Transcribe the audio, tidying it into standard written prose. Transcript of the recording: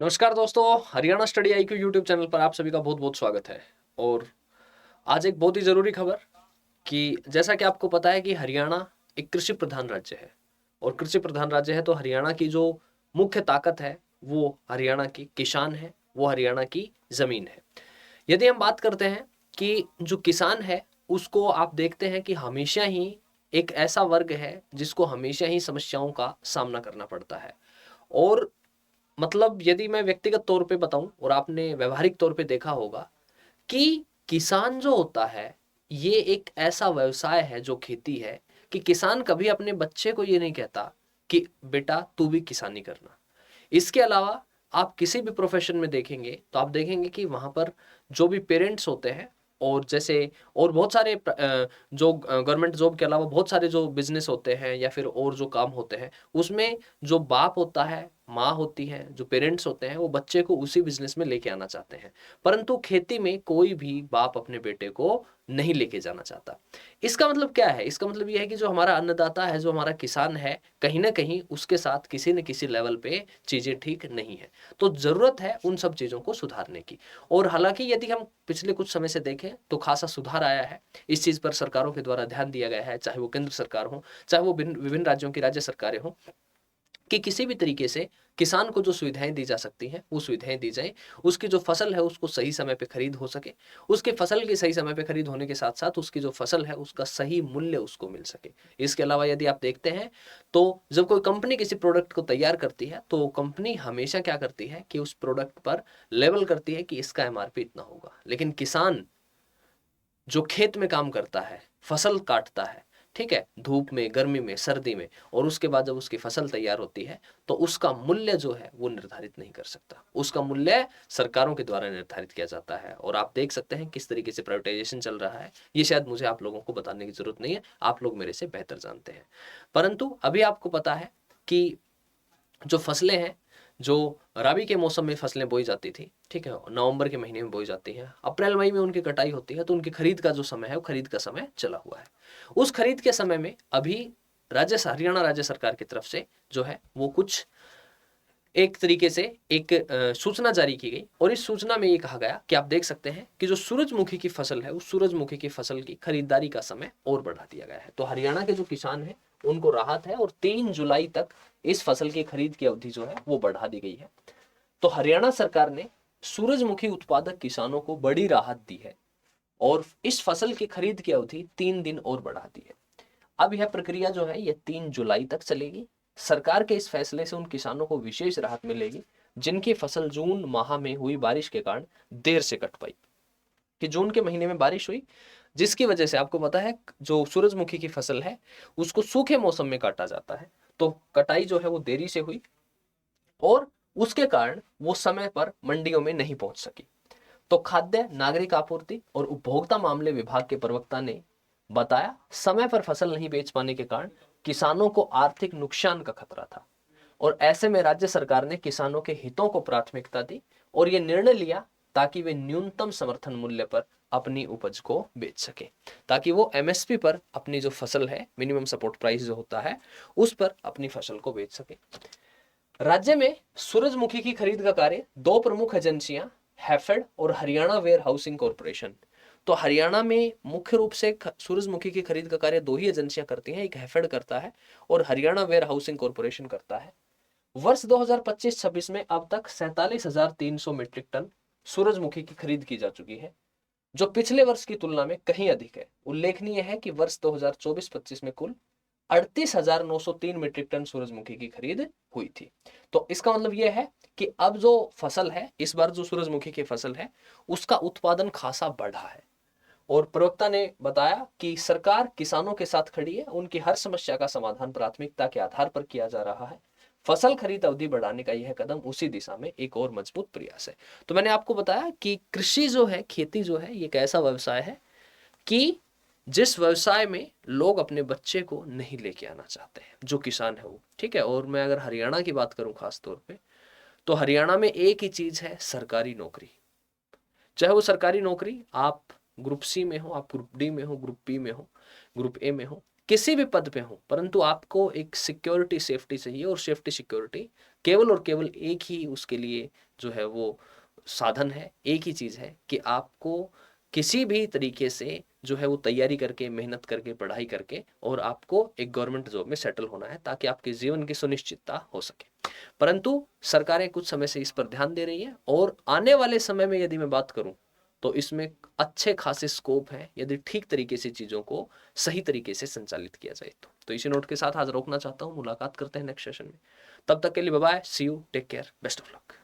नमस्कार दोस्तों, Haryana study IQ YouTube channel पर आप सभी का बहुत बहुत स्वागत है। और आज एक बहुत ही ज़रूरी खबर कि जैसा कि आपको पता है कि हरियाणा एक कृषि प्रधान राज्य है। और कृषि प्रधान राज्य है तो हरियाणा की जो मुख्य ताकत है वो हरियाणा की किसान है, वो हरियाणा की ज़मीन है। यदि हम बात करते हैं कि जो किसान है उसको आप देखते हैं कि हमेशा ही एक ऐसा वर्ग है जिसको हमेशा ही समस्याओं का सामना करना पड़ता है। और मतलब यदि मैं व्यक्तिगत तौर पे बताऊं और आपने व्यवहारिक तौर पे देखा होगा कि किसान जो होता है ये एक ऐसा व्यवसाय है जो खेती है कि किसान कभी अपने बच्चे को ये नहीं कहता कि बेटा तू भी किसानी करना। इसके अलावा आप किसी भी प्रोफेशन में देखेंगे तो आप देखेंगे कि वहाँ पर जो भी पेरेंट्स होते हैं और जैसे और बहुत सारे जो गवर्नमेंट जॉब के अलावा बहुत सारे जो बिजनेस होते हैं या फिर और जो काम होते हैं उसमें जो बाप होता है, माँ होती है, जो पेरेंट्स होते हैं वो बच्चे को उसी बिजनेस में लेके आना चाहते हैं। परंतु खेती में कोई भी बाप अपने बेटे को नहीं लेके जाना चाहता। इसका मतलब क्या है? इसका मतलब ये है कि जो हमारा अन्नदाता है, जो हमारा किसान है, कहीं ना कहीं उसके साथ किसी न किसी लेवल पे चीज़ें ठीक नहीं है। तो ज़रूरत है उन सब चीज़ों को सुधारने की। और हालांकि यदि हम पिछले कुछ समय से देखें तो खासा सुधार आया है। इस चीज़ पर सरकारों के द्वारा ध्यान दिया गया है, चाहे वो केंद्र सरकार हो, चाहे वो विभिन्न राज्यों की राज्य सरकारें हों, कि किसी भी तरीके से किसान को जो सुविधाएं दी जा सकती हैं वो सुविधाएं दी जाएं। उसकी जो फसल है उसको सही समय पे खरीद हो सके, उसके फसल की सही समय पे खरीद होने के साथ साथ उसकी जो फसल है उसका सही मूल्य उसको मिल सके। इसके अलावा यदि आप देखते हैं तो जब कोई कंपनी किसी प्रोडक्ट को तैयार करती है तो कंपनी हमेशा क्या करती है कि उस प्रोडक्ट पर लेबल करती है कि इसका एमआरपी इतना होगा। लेकिन किसान जो खेत में काम करता है, फसल काटता है, ठीक है, धूप में, गर्मी में, सर्दी में, और उसके बाद जब उसकी फसल तैयार होती है तो उसका मूल्य जो है वो निर्धारित नहीं कर सकता। उसका मूल्य सरकारों के द्वारा निर्धारित किया जाता है। और आप देख सकते हैं किस तरीके से प्राइवेटाइजेशन चल रहा है। ये शायद मुझे आप लोगों को बताने की जरूरत नहीं है, आप लोग मेरे से बेहतर जानते हैं। परंतु अभी आपको पता है कि जो फसलें हैं, जो रबी के मौसम में फसलें बोई जाती थी, ठीक है, नवंबर के महीने में बोई जाती हैं, अप्रैल मई में उनकी कटाई होती है, तो उनकी खरीद का जो समय है वो खरीद का समय चला हुआ है। उस खरीद के समय में अभी हरियाणा राज्य सरकार की तरफ से जो है वो कुछ एक तरीके से एक सूचना जारी की गई। और इस सूचना में ये कहा गया कि आप देख सकते हैं कि जो सूरजमुखी की फसल है उस सूरजमुखी की फसल की खरीदारी का समय और बढ़ा दिया गया है। तो हरियाणा के जो किसान हैं उनको राहत है और 3 जुलाई तक इस फसल की खरीद की अवधि जो है वो बढ़ा दी गई है। तो हरियाणा सरकार ने सूरजमुखी उत्पादक किसानों को बड़ी राहत दी है और इस फसल की खरीद की अवधि 3 दिन और बढ़ा दी है। अब यह प्रक्रिया जो है ये 3 जुलाई तक चलेगी। सरकार के इस फैसले से उन किसानों को विशेष राहत मिलेगी जिनकी फसल जून माह में हुई बारिश के कारण देर से कट पाई। कि जून के महीने में बारिश हुई जिसकी वजह से आपको पता है जो सूरजमुखी की फसल है उसको सूखे मौसम में काटा जाता है, तो कटाई जो है वो देरी से हुई और उसके कारण वो समय पर मंडियों में नहीं पहुंच सकी। तो खाद्य नागरिक आपूर्ति और उपभोक्ता मामले विभाग के प्रवक्ता ने बताया समय पर फसल नहीं बेच पाने के कारण किसानों को आर्थिक नुकसान का खतरा था और ऐसे में राज्य सरकार ने किसानों के हितों को प्राथमिकता दी और यह निर्णय लिया ताकि वे न्यूनतम समर्थन मूल्य पर अपनी उपज को बेच सके, ताकि वो एमएसपी पर अपनी जो फसल है, मिनिमम सपोर्ट प्राइस जो होता है, उस पर अपनी फसल को बेच सके। राज्य में सूरजमुखी की खरीद का कार्य दो प्रमुख एजेंसियां, हैफेड और हरियाणा वेयर हाउसिंग कॉर्पोरेशन। तो हरियाणा में मुख्य रूप से सूरजमुखी की खरीद का कार्य दो ही एजेंसियां करती हैं, एक हैफेड करता है और हरियाणा वेयर हाउसिंग कॉर्पोरेशन करता है। वर्ष 2025-26 में अब तक 47,300 मीट्रिक टन सूरजमुखी की खरीद की जा चुकी है, जो पिछले वर्ष की तुलना में कहीं अधिक है। उल्लेखनीय है कि वर्ष 2024-25 में कुल 38,903 मीट्रिक टन सूरजमुखी की खरीद हुई थी। तो इसका मतलब यह है कि अब जो फसल है, इस बार जो सूरजमुखी की फसल है उसका उत्पादन खासा बढ़ा है। और प्रवक्ता ने बताया कि सरकार किसानों के साथ खड़ी है, उनकी हर समस्या का समाधान प्राथमिकता के आधार पर किया जा रहा है। फसल खरीद अवधि बढ़ाने का यह कदम उसी दिशा में एक और मजबूत प्रयास है। तो मैंने आपको बताया कि कृषि जो है, खेती जो है, ये एक ऐसा व्यवसाय है कि जिस व्यवसाय में लोग अपने बच्चे को नहीं लेके आना चाहते हैं, जो किसान है वो, ठीक है। और मैं अगर हरियाणा की बात करूं खास तौर पे, तो हरियाणा में एक ही चीज है, सरकारी नौकरी। चाहे वो सरकारी नौकरी आप ग्रुप सी में हो, आप ग्रुप डी में हो, ग्रुप बी में हो, ग्रुप ए में हो, किसी भी पद पे हो, परंतु आपको एक सिक्योरिटी सेफ्टी चाहिए, और सेफ्टी सिक्योरिटी केवल और केवल एक ही उसके लिए जो है वो साधन है, एक ही चीज़ है कि आपको किसी भी तरीके से जो है वो तैयारी करके, मेहनत करके, पढ़ाई करके, और आपको एक गवर्नमेंट जॉब में सेटल होना है ताकि आपके जीवन की सुनिश्चितता हो सके। परंतु सरकारें कुछ समय से इस पर ध्यान दे रही है, और आने वाले समय में यदि मैं बात करूं तो इसमें अच्छे खासे स्कोप है यदि ठीक तरीके से चीज़ों को सही तरीके से संचालित किया जाए तो इसी नोट के साथ आज रोकना चाहता हूं। मुलाकात करते हैं नेक्स्ट सेशन में। तब तक के लिए bye bye, see you, take care, best of luck.